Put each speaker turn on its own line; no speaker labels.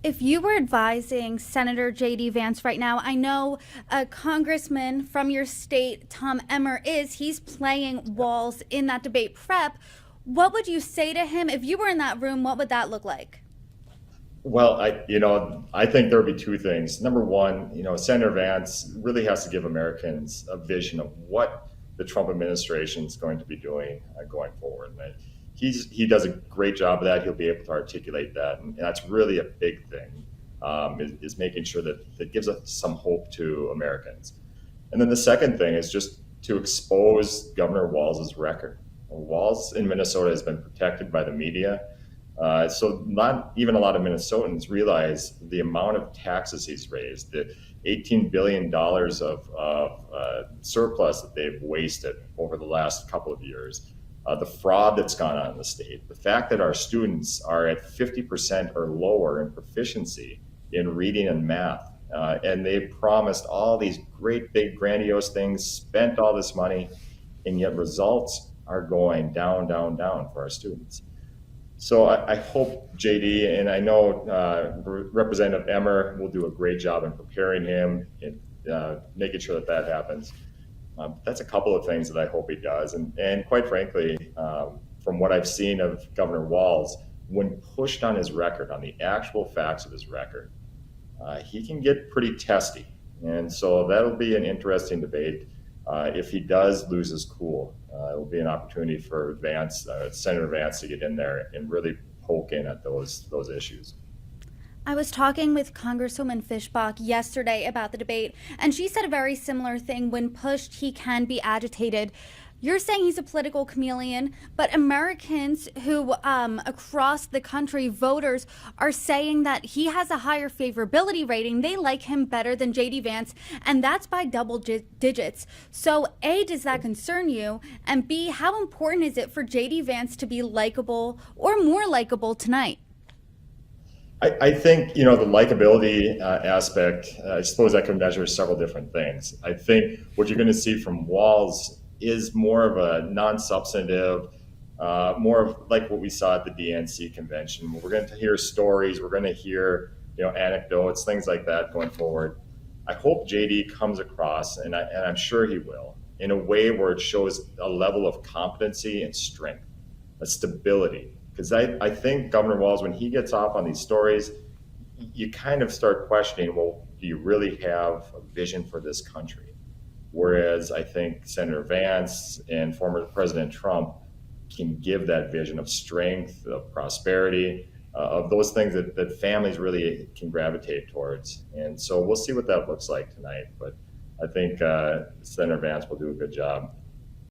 If you were advising Senator J.D. Vance right now, I know a congressman from your state, Tom Emmer, he's playing Walz in that debate prep. What would you say to him? If you were in that room, what would that look like?
Well, I think there would be two things. Number one, Senator Vance really has to give Americans a vision of what the Trump administration is going to be doing going forward. And he does a great job of that. He'll be able to articulate that, and that's really a big thing. Is making sure that gives us some hope to Americans. And then the second thing is just to expose Governor Walz's record. Walz in Minnesota has been protected by the media. So not even a lot of Minnesotans realize the amount of taxes he's raised, the $18 billion of surplus that they've wasted over the last couple of years, the fraud that's gone on in the state, the fact that our students are at 50% or lower in proficiency in reading and math. And they promised all these great, big, grandiose things, spent all this money, and yet results are going down, down, down for our students. So I hope JD, and I know Representative Emmer will do a great job in preparing him and making sure that happens. That's a couple of things that I hope he does. And quite frankly, from what I've seen of Governor Walz, when pushed on his record, on the actual facts of his record, he can get pretty testy. And so that'll be an interesting debate. If he does lose his cool, it will be an opportunity for Vance, Senator Vance, to get in there and really poke in at those issues.
I was talking with Congresswoman Fishbach yesterday about the debate, and she said a very similar thing. When pushed, he can be agitated. You're saying he's a political chameleon, but Americans who across the country, voters, are saying that he has a higher favorability rating. They like him better than J.D. Vance, and that's by double digits. So A, does that concern you? And B, how important is it for J.D. Vance to be likable or more likable tonight?
I think, the likability aspect, I suppose that can measure several different things. I think what you're going to see from Walz is more of a non-substantive, more of like what we saw at the DNC convention. We're going to hear stories, we're going to hear, anecdotes, things like that going forward. I hope JD comes across, and I'm sure he will, in a way where it shows a level of competency and strength, a stability. Because I think Governor Walz, when he gets off on these stories, you kind of start questioning, well, do you really have a vision for this country? Whereas I think Senator Vance and former President Trump can give that vision of strength, of prosperity, of those things that families really can gravitate towards. And so we'll see what that looks like tonight. But I think Senator Vance will do a good job.